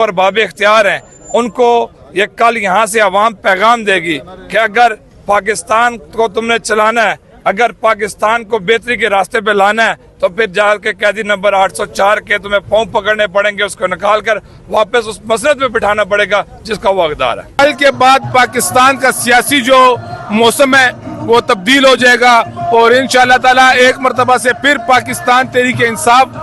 और बाब इख्तियार हैं, उनको ये कल यहाँ से अवाम पैगाम देगी कि अगर पाकिस्तान को तुमने चलाना है, अगर पाकिस्तान को बेहतरी के रास्ते पे लाना है, तो फिर जाल के कैदी नंबर 804 के तुम्हें पाँव पकड़ने पड़ेंगे, उसको निकाल कर वापस उस मसरत में बिठाना पड़ेगा जिसका वो हकदार है। कल के बाद पाकिस्तान का सियासी जो मौसम है वो तब्दील हो जाएगा और इंशाअल्लाह ताला एक मरतबा से फिर पाकिस्तान तहरीक इंसाफ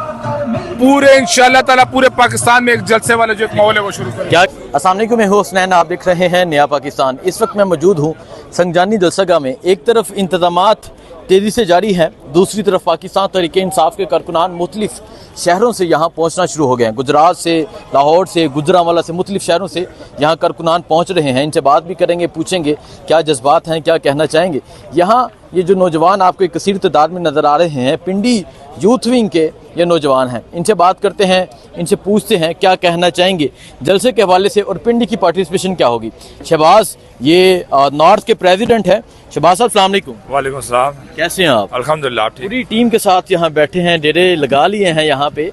पूरे इंशाअल्लाह ताला पूरे पाकिस्तान में एक जलसे वाला जो एक माहौल है वो शुरू करेगा। अस्सलाम वालेकुम, मैं हूं हुसनैन, आप देख रहे हैं नया पाकिस्तान। इस वक्त मैं मौजूद हूं संगजानी जलसागाह में। एक तरफ इंतजामात तेज़ी से जारी हैं, दूसरी तरफ पाकिस्तान तहरीक इंसाफ के कारकुनान मुख्तलिफ शहरों से यहाँ पहुँचना शुरू हो गए हैं। गुजरात से, लाहौर से, गुजरांवाला से, मुख्तलिफ शहरों से यहाँ कारकुनान पहुँच रहे हैं। इनसे बात भी करेंगे, पूछेंगे क्या जज्बात हैं, क्या कहना चाहेंगे। यहाँ ये जो नौजवान आपको एक कसीर तादाद में नज़र आ रहे हैं, पिंडी यूथ विंग के ये नौजवान हैं। इनसे बात करते हैं, इनसे पूछते हैं क्या कहना चाहेंगे जलसे के हवाले से और पिंडी की पार्टिसिपेशन क्या होगी। शहबाज ये नॉर्थ के प्रेसिडेंट है। शहबाज साहब अस्सलाम वालेकुम। वालेकुम सलाम, कैसे हैं आप? अल्हम्दुलिल्लाह ठीक। पूरी टीम के साथ यहाँ बैठे हैं, डेरे लगा लिए हैं यहाँ पे,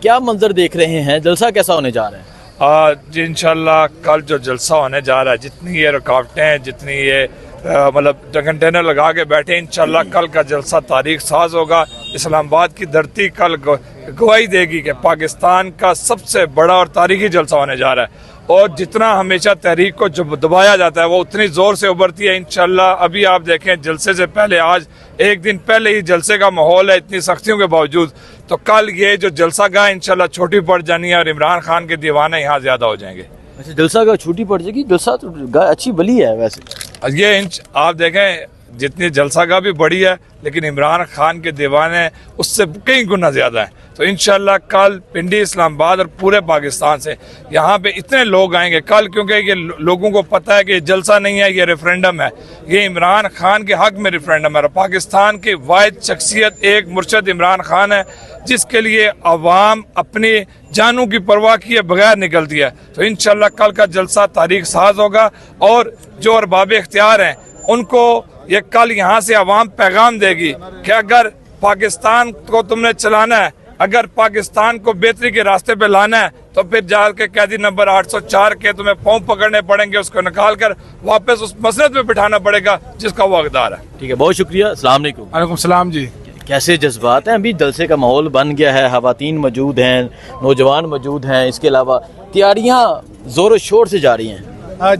क्या मंजर देख रहे हैं, जलसा कैसा होने जा रहा है? जी इंशाल्लाह कल जो जलसा होने जा रहा है, जितनी ये रुकावटें हैं, जितनी ये मतलब कंटेनर लगा के बैठे, इंशाल्लाह कल का जलसा तारीख साज होगा। इस्लामाबाद की धरती कल गवाही देगी कि पाकिस्तान का सबसे बड़ा और तारीखी जलसा होने जा रहा है। और जितना हमेशा तहरीक को जब दबाया जाता है वो उतनी ज़ोर से उभरती है इंशाल्लाह। अभी आप देखें जलसे से पहले, आज एक दिन पहले ही जलसे का माहौल है इतनी सख्तियों के बावजूद, तो कल ये जो जलसा गाह इंशाल्लाह छोटी पड़ जानी है और इमरान खान के दीवाने यहाँ ज़्यादा हो जाएंगे। अच्छा, जलसा का छुट्टी पड़ जाएगी? जलसा तो गाय अच्छी बली है वैसे। ये आप देखें जितनी जलसा गाह भी बड़ी है, लेकिन इमरान खान के दीवाने उससे कई गुना ज़्यादा हैं। तो इंशाल्लाह कल पिंडी, इस्लामाबाद और पूरे पाकिस्तान से यहाँ पे इतने लोग आएंगे कल, क्योंकि ये लोगों को पता है कि जलसा नहीं है, ये रेफरेंडम है, ये इमरान खान के हक में रेफरेंडम है। पाकिस्तान की वाहिद शख्सियत एक मुर्शद इमरान खान है, जिसके लिए अवाम अपनी जानों की परवाह किए बगैर निकलती है। तो इंशाल्लाह कल का जलसा तारीख साज होगा और जो अरबाब इख्तियार हैं उनको ये कल यहाँ से अवाम पैगाम देगी कि अगर पाकिस्तान को तुमने चलाना है, अगर पाकिस्तान को बेहतरी के रास्ते पे लाना है, तो फिर जाल के कैदी नंबर 804 के तुम्हें पाँव पकड़ने पड़ेंगे, उसको निकाल कर वापस उस मसरत में बिठाना पड़ेगा जिसका वो हकदार है। ठीक है, बहुत शुक्रिया। अस्सलाम वालेकुम। वालेकुम सलाम जी। कैसे जज्बात हैं? अभी जलसे का माहौल बन गया है, खवातीन मौजूद हैं, नौजवान मौजूद हैं, इसके अलावा तैयारियां जोर शोर से जारी हैं।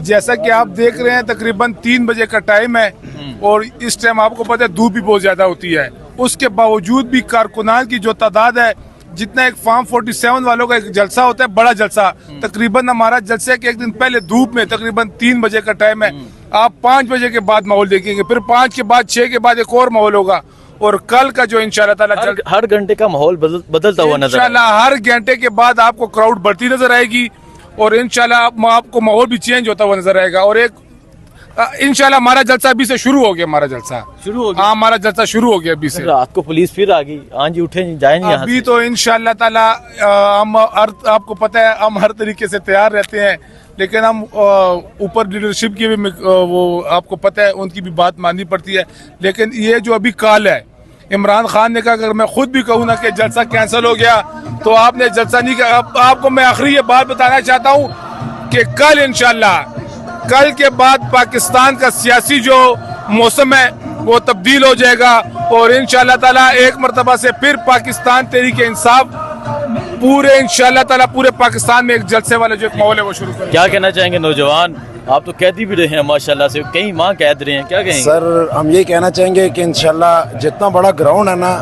जैसा कि आप देख रहे हैं तकरीबन 3 बजे का टाइम है और इस टाइम आपको पता है धूप भी बहुत ज्यादा होती है। उसके बावजूद भी कारकुनान की जो तादाद है, जितना एक फार्म 47 वालों का एक जलसा होता है, बड़ा जलसा, तकरीबन हमारा जलसे के एक दिन पहले धूप में तकरीबन 3 बजे का टाइम है। आप 5 बजे के बाद माहौल देखेंगे, फिर 5 के बाद 6 के बाद एक और माहौल होगा। और कल का जो इंशाल्लाह ताला हर घंटे का माहौल बदलता हुआ नजर इंशाल्लाह हर घंटे के बाद आपको क्राउड बढ़ती नजर आएगी और इंशाल्लाह आपको माहौल भी चेंज होता हुआ नजर आएगा। और एक इंशाल्लाह हमारा जलसा अभी से शुरू हो गया, हमारा जलसा शुरू हो गया। हाँ, हमारा जलसा शुरू हो गया अभी से। रात को पुलिस फिर आ गई, हाँ जी उठे नहीं जाए नहीं अभी तो इंशाल्लाह ताला हम आपको पता है हम हर तरीके से तैयार रहते हैं, लेकिन हम ऊपर लीडरशिप की भी वो आपको पता है उनकी भी बात माननी पड़ती है। लेकिन ये जो अभी काल है, इमरान खान ने कहा अगर मैं खुद भी कहूँ ना कि जलसा कैंसिल हो गया तो आपने जलसा नहीं किया। आपको मैं आखिरी ये बात बताना चाहता हूँ कि कल इंशाल्लाह कल के बाद पाकिस्तान का सियासी जो मौसम है वो तब्दील हो जाएगा और इंशाल्लाह ताला एक मरतबा से फिर पाकिस्तान तहरीक इंसाफ पूरे इंशाल्लाह ताला पूरे पाकिस्तान में एक जलसे वाला जो एक माहौल है वो शुरू करेगा। क्या कहना चाहेंगे नौजवान? आप तो कैदी भी रहे हैं माशाल्लाह से, कई माह कैद रहे हैं, क्या कहेंगे? सर हम ये कहना चाहेंगे कि इंशाल्लाह जितना बड़ा ग्राउंड है ना,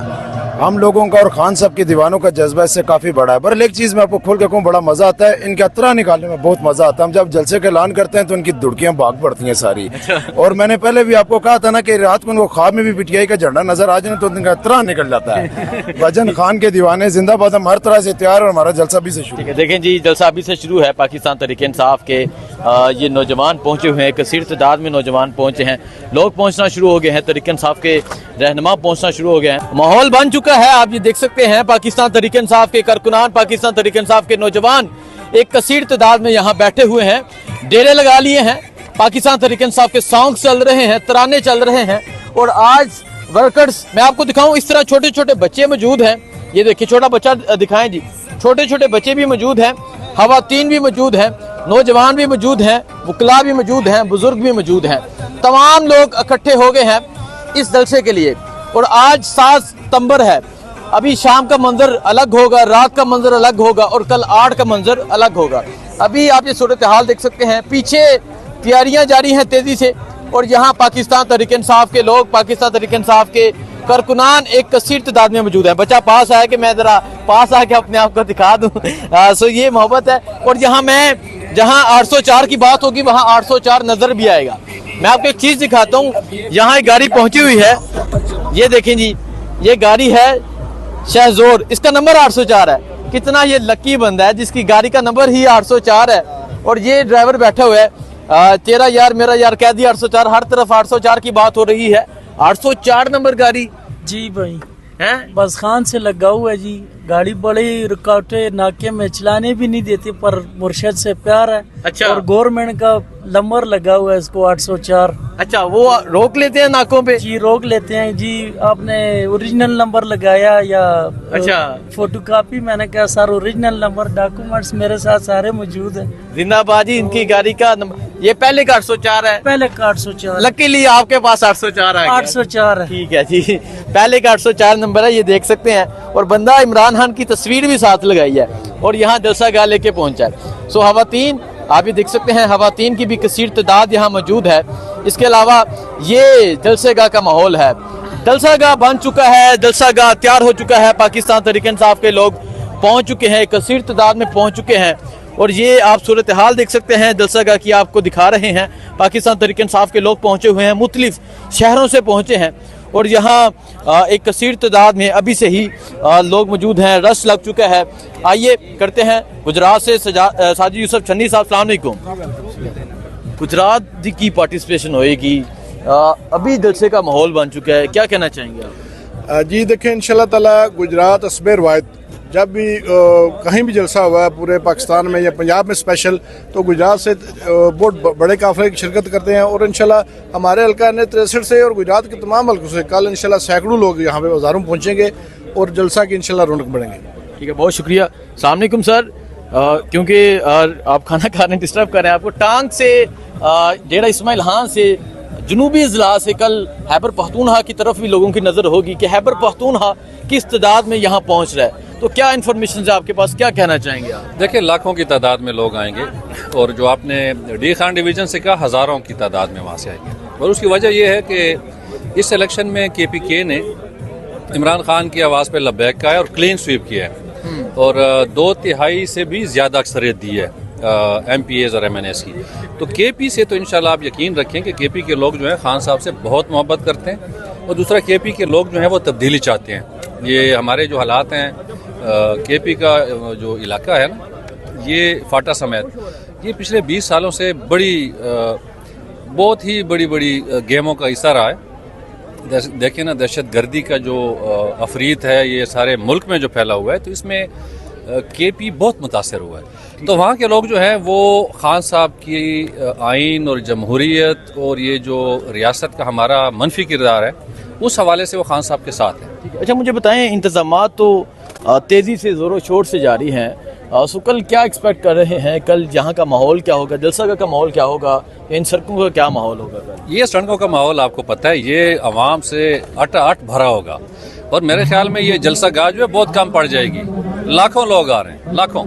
हम लोगों का और खान साहब के दीवानों का जज्बा इससे काफ़ी बड़ा है। पर एक चीज़ मैं आपको खोल के कहूँ, बड़ा मज़ा आता है, इनके अतरा निकालने में बहुत मज़ा आता है। हम जब जलसे का ऐलान करते हैं तो इनकी दुड़कियाँ भाग पड़ती हैं सारी। और मैंने पहले भी आपको कहा था ना कि रात को उनको ख्वाब में भी पीटीआई का झंडा नजर आ जाए तो इनका अतरा निकल जाता है। वजन खान के दीवाने जिंदाबाद, हम हर तरह से तैयार और हमारा जलसा भी से शुरू। देखें जी, जलसा अभी से शुरू है। पाकिस्तान तहरीक इंसाफ के ये नौजवान पहुंचे हुए हैं, कसीर तादाद में नौजवान पहुंचे हैं, लोग पहुंचना शुरू हो गए हैं, तहरीक इंसाफ के रहनुमा पहुंचना शुरू हो गए हैं। माहौल बन चुका है, आप ये देख सकते हैं। पाकिस्तान तहरीक इंसाफ के कारकुनान, पाकिस्तान तहरीक इंसाफ के नौजवान एक कसीर तादाद में यहाँ बैठे हुए हैं, डेरे लगा लिए हैं। पाकिस्तान तहरीक इंसाफ के सॉन्ग चल रहे हैं, तराने चल रहे हैं। और आज वर्कर्स, मैं आपको दिखाऊं, इस तरह छोटे छोटे बच्चे मौजूद हैं। ये देखिए, छोटा बच्चा दिखाएं जी, छोटे छोटे बच्चे भी मौजूद हैं। खवातीन भी मौजूद हैं, नौजवान भी मौजूद हैं, वकला भी मौजूद हैं, बुजुर्ग भी मौजूद हैं। तमाम लोग इकट्ठे हो गए हैं इस जलसे के लिए। और आज 7 सितंबर है, अभी शाम का मंजर अलग होगा, रात का मंजर अलग होगा और कल 8 का मंजर अलग होगा। अभी आप ये सूरत हाल देख सकते हैं, पीछे तैयारियां जारी हैं तेजी से। और यहाँ पाकिस्तान तहरीक इंसाफ के लोग, पाकिस्तान तहरीक इंसाफ के कारकुनान एक कसीर तादाद में मौजूद है। बच्चा पास आया कि मैं जरा पास आके अपने आप को दिखा दूं। सो ये मोहब्बत है। और यहाँ मैं जहाँ 804 की बात होगी वहाँ 804 नजर भी आएगा। मैं आपको एक चीज दिखाता हूँ, यहाँ एक गाड़ी पहुंची हुई है, ये देखें जी, ये गाड़ी है शहजोर, इसका नंबर 804 है। कितना ये लकी बंदा है जिसकी गाड़ी का नंबर ही 804 है। और ये ड्राइवर बैठा हुआ है, तेरा यार मेरा यार कह दिया 804, हर तरफ 804 की बात हो रही है। 804 नंबर गाड़ी जी भाई है, बस खान से लगा हुआ है जी। गाड़ी बड़ी रुकावटें नाके में चलाने भी नहीं देती, पर मुर्शद से प्यार है। अच्छा। और गवर्नमेंट का नंबर लगा हुआ है इसको 804। अच्छा, वो रोक लेते हैं नाकों पे? जी रोक लेते हैं जी। आपने ओरिजिनल नंबर लगाया या अच्छा। Photo copy? मैंने कहा सर ओरिजिनल नंबर, डॉक्यूमेंट्स मेरे साथ सारे मौजूद हैं। जिंदाबाद जी। इनकी गाड़ी का नंबर ये पहले का 804 है, पहले का 804, लकीली आपके पास 804 आ गया। 804 है। ठीक है जी, पहले का 804 नंबर है, ये देख सकते हैं। और बंदा इमरान खान की तस्वीर भी साथ लगाई है और यहाँ जलसा गाह लेके पहुंचा है। सो हवातीन आप ये देख सकते हैं, हवातीन की भी कसीर तादाद यहाँ मौजूद है। इसके अलावा ये जलसे गाह का माहौल है, जलसा गाह बन चुका है, जलसा गाह तैयार हो चुका है। पाकिस्तान तहरीक इंसाफ के लोग पहुंच चुके हैं, कसीर तादाद में पहुंच चुके हैं। और ये आप सूरत हाल देख सकते हैं जलसा गाह की, आपको दिखा रहे हैं। पाकिस्तान तहरीक इंसाफ के लोग पहुंचे हुए हैं, मुख्तलिफ शहरों से पहुंचे हैं। और यहाँ एक कसीर तादाद में अभी से ही लोग मौजूद हैं, रश लग चुका है। आइए करते हैं गुजरात से साजिद यूसुफ चन्नी साहब, अस्सलाम वालेकुम। गुजरात की पार्टिसिपेशन होएगी, अभी जलसे का माहौल बन चुका है, क्या कहना चाहेंगे आप? जी देखें, इंशाल्लाह ताला गुजरात असबे रवायत जब भी कहीं भी जलसा हुआ है पूरे पाकिस्तान में या पंजाब में स्पेशल, तो गुजरात से बहुत बड़े काफ़िले की शिरकत करते हैं। और इंशाल्लाह हमारे हल्का N63 से और गुजरात के तमाम हल्कों से कल इंशाल्लाह सैकड़ों लोग यहाँ पे हज़ारों पहुँचेंगे और जलसा की इंशाल्लाह रौनक बढ़ेंगे। ठीक है, बहुत शुक्रिया। अस्सलाम वालेकुम सर। क्योंकि आप खाना खा रहे हैं, डिस्टर्ब कर रहे हैं आपको। टांग से डेरा इस्माइल खान से जनूबी अजला से कल खैबर पख्तूनख्वा की तरफ भी लोगों की नज़र होगी कि खैबर पख्तूनख्वा किस तादाद में यहाँ पहुँच रहा है। तो क्या इन्फॉर्मेशन है आपके पास, क्या कहना चाहेंगे आप? देखिए, लाखों की तादाद में लोग आएंगे और जो आपने डी खान डिवीज़न से कहा, हज़ारों की तादाद में वहाँ से आएंगे। और उसकी वजह यह है कि इस इलेक्शन में KPK ने इमरान खान की आवाज़ पे लब्बैक कहा है और क्लीन स्वीप किया है और 2/3 से भी ज़्यादा अक्सरियत दी है MPAs और MNAs की। तो KP से तो इंशाल्लाह आप यकीन रखें कि KP के लोग जो हैं खान साहब से बहुत मोहब्बत करते हैं। और दूसरा, KP के लोग जो हैं वो तब्दीली चाहते हैं। ये हमारे जो हालात हैं, KP का जो इलाका है ना, ये फाटा समेत, ये पिछले 20 सालों से बहुत ही बड़ी गेमों का हिस्सा रहा है। देखिए ना, दहशत गर्दी का जो अफरीत है ये सारे मुल्क में जो फैला हुआ है, तो इसमें KP बहुत मुतासर हुआ है। तो वहाँ के लोग जो हैं वो खान साहब की आइन और जमहूरियत और ये जो रियासत का हमारा मनफी किरदार है, उस हवाले से वो खान साहब के साथ हैं। अच्छा, मुझे बताएं, इंतज़ामात तो तेज़ी से ज़ोरों शोर से जारी हैं। सो कल क्या एक्सपेक्ट कर रहे हैं? कल यहाँ का माहौल क्या होगा, जलसा का माहौल क्या होगा, इन सड़कों का क्या माहौल होगा कल? ये सड़कों का माहौल आपको पता है, ये आवाम से अट भरा होगा। और मेरे ख्याल में ये जलसा गाह जो है बहुत कम पड़ जाएगी। लाखों लोग आ रहे हैं, लाखों।